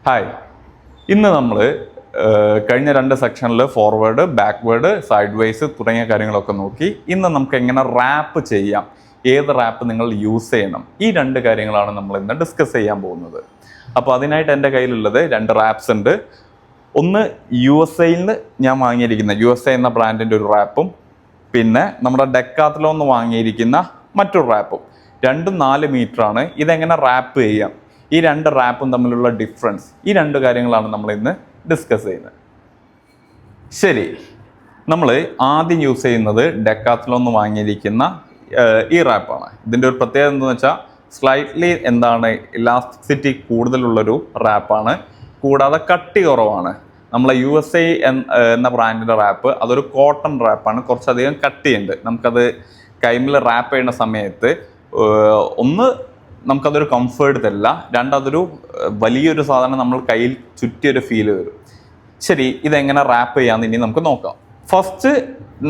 Hi, ഇന്ന് നമ്മൾ കഴിഞ്ഞ രണ്ട് സെക്ഷനിൽ ഫോർവേഡ്, ബാക്ക്വേഡ്, സൈഡ് വൈസ് തുടങ്ങിയ കാര്യങ്ങളൊക്കെ നോക്കി. ഇന്ന് നമുക്ക് എങ്ങനെ റാപ്പ് ചെയ്യാം, ഏത് റാപ്പ് നിങ്ങൾ യൂസ് ചെയ്യണം, ഈ രണ്ട് കാര്യങ്ങളാണ് നമ്മൾ ഇന്ന് ഡിസ്കസ് ചെയ്യാൻ പോകുന്നത്. അപ്പോൾ അതിനായിട്ട് എൻ്റെ കയ്യിലുള്ളത് രണ്ട് റാപ്സ് ഉണ്ട്. ഒന്ന് USA ഞാൻ വാങ്ങിയിരിക്കുന്ന USA എന്ന ബ്രാൻഡിൻ്റെ ഒരു റാപ്പും, പിന്നെ നമ്മുടെ ഡെക്കാത്ലോൺ നിന്ന് വാങ്ങിയിരിക്കുന്ന മറ്റൊരു റാപ്പും. രണ്ടും 4 മീറ്ററാണ്. ഇതെങ്ങനെ റാപ്പ് ചെയ്യാം, ഈ രണ്ട് റാപ്പും തമ്മിലുള്ള ഡിഫറൻസ്, ഈ രണ്ട് കാര്യങ്ങളാണ് നമ്മൾ ഇന്ന് ഡിസ്കസ് ചെയ്യുന്നത്. ശരി, നമ്മൾ ആദ്യം യൂസ് ചെയ്യുന്നത് ഡെക്കാത്ലോൺ നിന്ന് വാങ്ങിയിരിക്കുന്ന ഈ റാപ്പാണ്. ഇതിൻ്റെ ഒരു പ്രത്യേകത എന്താണെന്ന് വെച്ചാൽ സ്ലൈറ്റ്ലി ഇലാസ്റ്റിസിറ്റി കൂടുതലുള്ളൊരു റാപ്പാണ്. കൂടാതെ കട്ടി കുറവാണ്. നമ്മളെ USA എന്ന ബ്രാൻഡിൻ്റെ റാപ്പ് അതൊരു കോട്ടൺ റാപ്പാണ്. കുറച്ചധികം കട്ടിയുണ്ട്. നമുക്കത് കൈമിൽ റാപ്പ് ചെയ്യുന്ന സമയത്ത് ഒന്ന് നമുക്കതൊരു കംഫേർട്ട് തരില്ല, രണ്ടതൊരു വലിയൊരു സാധനം നമ്മൾ കയ്യിൽ ചുറ്റിയൊരു ഫീല് വരും. ശരി, ഇതെങ്ങനെ റാപ്പ് ചെയ്യാമെന്ന് ഇനി നമുക്ക് നോക്കാം. ഫസ്റ്റ്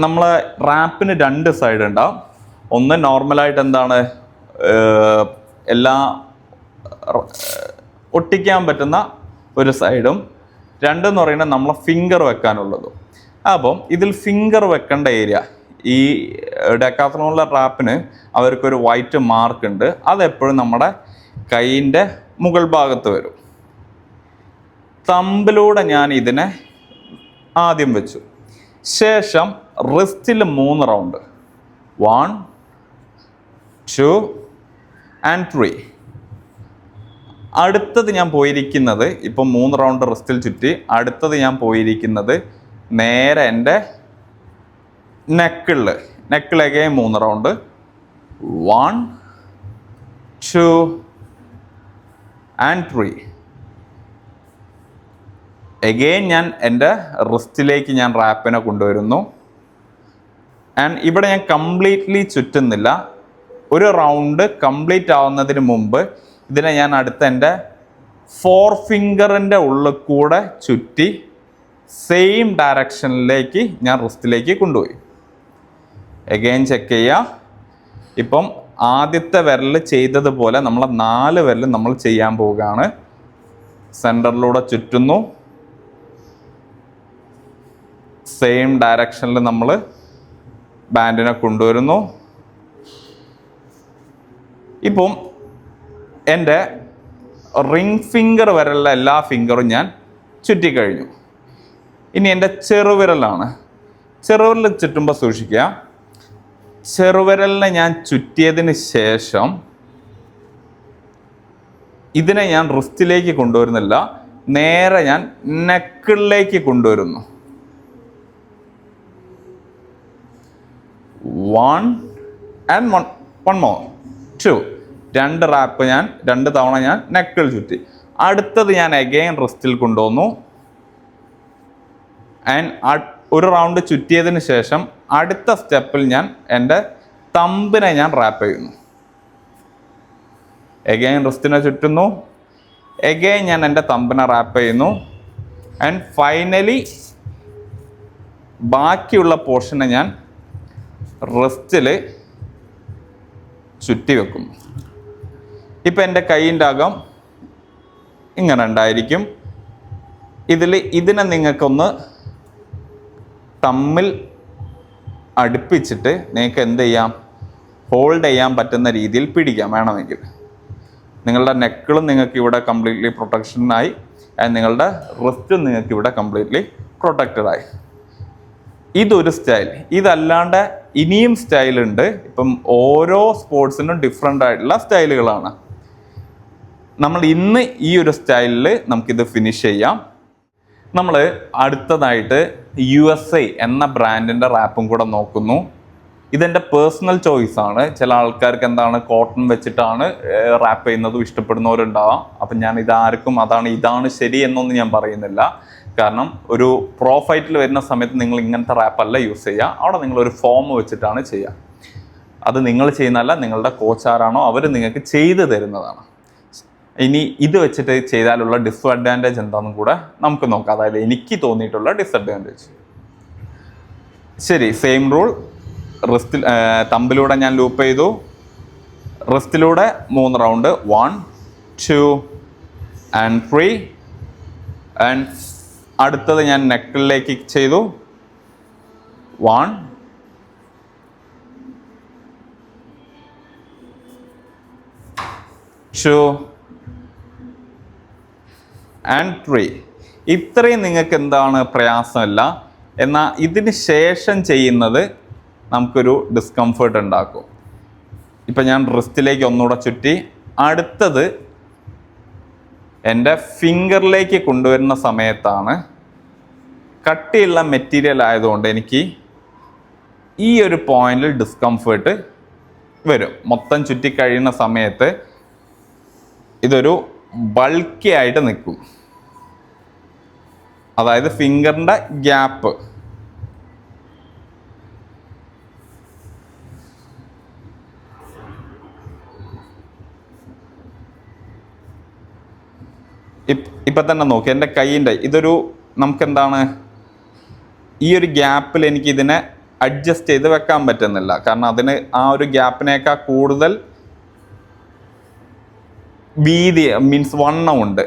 നമ്മളെ റാപ്പിന് രണ്ട് സൈഡ് ഉണ്ടാവും. ഒന്ന് നോർമലായിട്ട് എല്ലാ ഒട്ടിക്കാൻ പറ്റുന്ന ഒരു സൈഡും, രണ്ടെന്ന് പറയുന്നത് നമ്മളെ ഫിംഗർ വെക്കാനുള്ളതും. അപ്പം ഇതിൽ ഫിംഗർ വെക്കേണ്ട ഏരിയ, ഈ ഡെക്കാത്ലോണിലെ റാപ്പിന് അവർക്കൊരു വൈറ്റ് മാർക്ക് ഉണ്ട്. അതെപ്പോഴും നമ്മുടെ കൈയിൻ്റെ മുകൾ ഭാഗത്ത് വരും. തമ്പിലൂടെ ഞാൻ ഇതിനെ ആദ്യം വെച്ചു. ശേഷം റിസ്റ്റിൽ 3 റൗണ്ട്, 1, 2 and 3. അടുത്തത് ഞാൻ പോയിരിക്കുന്നത്, ഇപ്പം 3 റൗണ്ട് റിസ്റ്റിൽ ചുറ്റി, അടുത്തത് ഞാൻ പോയിരിക്കുന്നത് നേരെ എൻ്റെ നെക്കിലേക്ക് 3 റൗണ്ട്, 1, 2 and 3. എഗെയിൻ ഞാൻ എൻ്റെ റിസ്റ്റിലേക്ക് ഞാൻ റാപ്പിനെ കൊണ്ടുവരുന്നു. ആൻഡ് ഇവിടെ ഞാൻ കംപ്ലീറ്റ്ലി ചുറ്റുന്നില്ല. ഒരു റൗണ്ട് കംപ്ലീറ്റ് ആവുന്നതിന് മുമ്പ് ഇതിനെ ഞാൻ അടുത്ത എൻ്റെ 4 ഫിംഗറിൻ്റെ ഉള്ളിൽ കൂടെ ചുറ്റി സെയിം ഡയറക്ഷനിലേക്ക് ഞാൻ റിസ്റ്റിലേക്ക് കൊണ്ടുപോയി. എഗെയിൻ ചെക്ക് ചെയ്യുക. ഇപ്പം ആദ്യത്തെ വിരൽ ചെയ്തതുപോലെ നമ്മളെ 4 വിരൽ നമ്മൾ ചെയ്യാൻ പോവുകയാണ്. സെൻറ്ററിലൂടെ ചുറ്റുന്നു, സെയിം ഡയറക്ഷനിൽ നമ്മൾ ബാൻഡിനെ കൊണ്ടുവരുന്നു. ഇപ്പം എൻ്റെ റിംഗ് ഫിംഗർ വരെയുള്ള എല്ലാ ഫിംഗറും ഞാൻ ചുറ്റിക്കഴിഞ്ഞു. ഇനി എൻ്റെ ചെറുവിരലാണ്. ചെറുവിരൽ ചുറ്റുമ്പോൾ സൂക്ഷിക്കുക, ചെറുവിരലിനെ ഞാൻ ചുറ്റിയതിന് ശേഷം ഇതിനെ ഞാൻ റിസ്റ്റിലേക്ക് കൊണ്ടുവരുന്നില്ല, നേരെ ഞാൻ നെക്കിലേക്ക് കൊണ്ടുവരുന്നു. 1 and 1 more, 2. 2 റാപ്പ് ഞാൻ 2 തവണ ഞാൻ നെക്കിൽ ചുറ്റി. അടുത്തത് ഞാൻ അഗെയിൻ റിസ്റ്റിൽ കൊണ്ടുവന്നു. ആൻഡ് ഒരു റൗണ്ട് ചുറ്റിയതിന് ശേഷം അടുത്ത സ്റ്റെപ്പിൽ ഞാൻ എൻ്റെ തമ്പിനെ ഞാൻ റാപ്പ് ചെയ്യുന്നു. എഗെയിൻ റിസ്റ്റിനെ ചുറ്റുന്നു, എഗെയിൻ ഞാൻ എൻ്റെ തമ്പിനെ റാപ്പ് ചെയ്യുന്നു. ആൻഡ് ഫൈനലി ബാക്കിയുള്ള പോർഷനെ ഞാൻ റിസ്റ്റിൽ ചുറ്റി വെക്കുന്നു. ഇപ്പം എൻ്റെ കൈയിൻ്റെ അകം ഇങ്ങനെ ഉണ്ടായിരിക്കും. ഇതിനെ നിങ്ങൾക്കൊന്ന് തമ്മിൽ അടുപ്പിച്ചിട്ട് നിങ്ങൾക്ക് എന്ത് ചെയ്യാം, ഹോൾഡ് ചെയ്യാൻ പറ്റുന്ന രീതിയിൽ പിടിക്കാം വേണമെങ്കിൽ. നിങ്ങളുടെ നെക്കിളും നിങ്ങൾക്ക് ഇവിടെ കംപ്ലീറ്റ്ലി പ്രൊട്ടക്ഷനായി, ആൻഡ് നിങ്ങളുടെ റിസ്റ്റും നിങ്ങൾക്ക് ഇവിടെ കംപ്ലീറ്റ്ലി പ്രൊട്ടക്റ്റഡായി. ഇതൊരു സ്റ്റൈൽ. ഇതല്ലാണ്ട് ഇനിയും സ്റ്റൈലുണ്ട്. ഇപ്പം ഓരോ സ്പോർട്സിനും ഡിഫറെൻ്റ് ആയിട്ടുള്ള സ്റ്റൈലുകളാണ്. നമ്മൾ ഇന്ന് ഈ ഒരു സ്റ്റൈലിൽ നമുക്കിത് ഫിനിഷ് ചെയ്യാം. നമ്മൾ അടുത്തതായിട്ട് USA എന്ന ബ്രാൻഡിൻ്റെ റാപ്പും കൂടെ നോക്കുന്നു. ഇതെൻ്റെ പേഴ്സണൽ ചോയ്സാണ്. ചില ആൾക്കാർക്ക് കോട്ടൺ വെച്ചിട്ടാണ് റാപ്പ് ചെയ്യുന്നതും ഇഷ്ടപ്പെടുന്നവരുണ്ടാവാം. അപ്പം ഞാൻ ഇതാർക്കും ഇതാണ് ശരി എന്നൊന്നും ഞാൻ പറയുന്നില്ല. കാരണം ഒരു പ്രോ ഫൈറ്റിൽ വരുന്ന സമയത്ത് നിങ്ങൾ ഇങ്ങനത്തെ റാപ്പല്ല യൂസ് ചെയ്യുക. അവിടെ നിങ്ങളൊരു ഫോം വെച്ചിട്ടാണ് ചെയ്യുക. അത് നിങ്ങൾ ചെയ്യുന്നതല്ല, നിങ്ങളുടെ കോച്ച് ആരാണോ അവർ നിങ്ങൾക്ക് ചെയ്തു തരുന്നതാണ്. ഇനി ഇത് വെച്ചിട്ട് ചെയ്താലുള്ള ഡിസ്അഡ്വാൻറ്റേജ് എന്താണെന്നും കൂടെ നമുക്ക് നോക്കാം. അതായത് എനിക്ക് തോന്നിയിട്ടുള്ള ഡിസ്അഡ്വാൻറ്റേജ്. ശരി, സെയിം റൂൾ. തമ്പിലൂടെ ഞാൻ ലൂപ്പ് ചെയ്തു, റിസ്റ്റിലൂടെ 3 റൗണ്ട്, 1, 2 and 3 ആൻഡ് അടുത്തത് ഞാൻ നെക്കിലേക്ക് ചെയ്തു. 1 2 and 3. ഇത്രയും നിങ്ങൾക്ക് എന്താണ് പ്രയാസമല്ല. എന്നാൽ ഇതിന് ശേഷം ചെയ്യുന്നത് നമുക്കൊരു ഡിസ്കംഫേർട്ട് ഉണ്ടാക്കും. ഇപ്പം ഞാൻ റിസ്റ്റിലേക്ക് ഒന്നുകൂടെ ചുറ്റി. അടുത്തത് എൻ്റെ ഫിംഗറിലേക്ക് കൊണ്ടുവരുന്ന സമയത്താണ് കട്ടിയുള്ള മെറ്റീരിയൽ ആയതുകൊണ്ട് എനിക്ക് ഈ ഒരു പോയിന്റിൽ ഡിസ്കംഫേർട്ട് വരും. മൊത്തം ചുറ്റിക്കഴിയുന്ന സമയത്ത് ഇതൊരു ബൾക്കി ആയിട്ട് നിൽക്കും. അതായത് ഫിംഗറിൻ്റെ ഗ്യാപ്പ്. ഇപ്പം തന്നെ നോക്കി എൻ്റെ കൈയിൻ്റെ ഇതൊരു നമുക്കെന്താണ് ഈ ഒരു ഗ്യാപ്പിൽ എനിക്ക് ഇതിനെ അഡ്ജസ്റ്റ് ചെയ്ത് വെക്കാൻ പറ്റുന്നില്ല. കാരണം അതിന് ആ ഒരു ഗ്യാപ്പിനേക്കാൾ കൂടുതൽ വീതി മീൻസ് വണ്ണമുണ്ട്.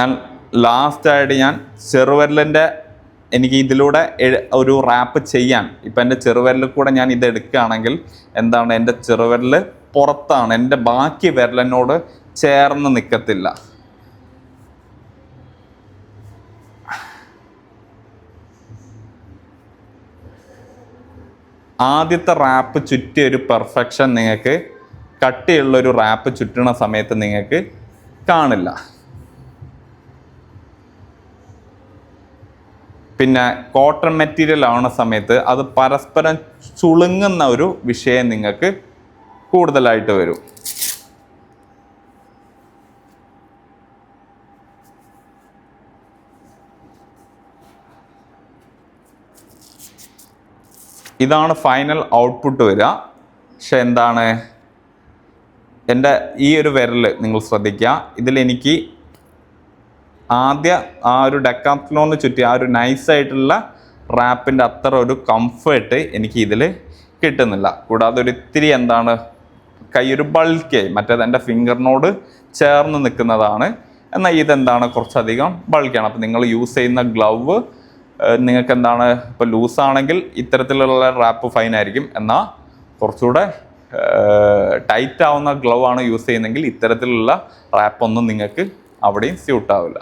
ആൻഡ് ലാസ്റ്റായിട്ട് ഞാൻ ചെറുവിരലിൻ്റെ എനിക്ക് ഇതിലൂടെ ഒരു റാപ്പ് ചെയ്യാൻ ഇപ്പം എൻ്റെ ചെറുവിരലിൽ കൂടെ ഞാൻ ഇത് എടുക്കുകയാണെങ്കിൽ എന്താണ് എൻ്റെ ചെറുവിരൽ പുറത്താണ്, എൻ്റെ ബാക്കി വിരലിനോട് ചേർന്ന് നിൽക്കത്തില്ല. ആദ്യത്തെ റാപ്പ് ചുറ്റിയ ഒരു പെർഫെക്ഷൻ നിങ്ങൾക്ക് കട്ടിയുള്ളൊരു റാപ്പ് ചുറ്റുന്ന സമയത്ത് നിങ്ങൾക്ക് കാണില്ല. പിന്നെ കോട്ടൺ മെറ്റീരിയൽ ആവുന്ന സമയത്ത് അത് പരസ്പരം ചുളുങ്ങുന്ന ഒരു വിഷയം നിങ്ങൾക്ക് കൂടുതലായിട്ട് വരും. ഇതാണ് ഫൈനൽ ഔട്ട്പുട്ട് വരിക. പക്ഷെ എന്താണ് എൻ്റെ ഈ ഒരു വിരൽ നിങ്ങൾ ശ്രദ്ധിക്കുക. ഇതിലെനിക്ക് ആദ്യ ആ ഒരു ഡെക്കാത്ലോണിന് ചുറ്റി ആ ഒരു നൈസായിട്ടുള്ള റാപ്പിൻ്റെ അത്ര ഒരു കംഫേർട്ട് എനിക്ക് ഇതിൽ കിട്ടുന്നില്ല. കൂടാതെ ഒരു ഇത്തിരി എന്താണ് കൈ ഒരു ബൾക്കായി, മറ്റേത് എൻ്റെ ഫിംഗറിനോട് ചേർന്ന് നിൽക്കുന്നതാണ്. എന്നാൽ ഇതെന്താണ് കുറച്ചധികം ബൾക്കാണ്. അപ്പോൾ നിങ്ങൾ യൂസ് ചെയ്യുന്ന ഗ്ലൗവ് നിങ്ങൾക്ക് എന്താണ് ഇപ്പോൾ ലൂസാണെങ്കിൽ ഇത്തരത്തിലുള്ള റാപ്പ് ഫൈൻ ആയിരിക്കും. എന്നാൽ കുറച്ചുകൂടെ ടൈറ്റ് ആവുന്ന ഗ്ലൗ ആണ് യൂസ് ചെയ്യുന്നതെങ്കിൽ ഇത്തരത്തിലുള്ള റാപ്പൊന്നും നിങ്ങൾക്ക് അവിടെയും സ്യൂട്ടാവില്ല.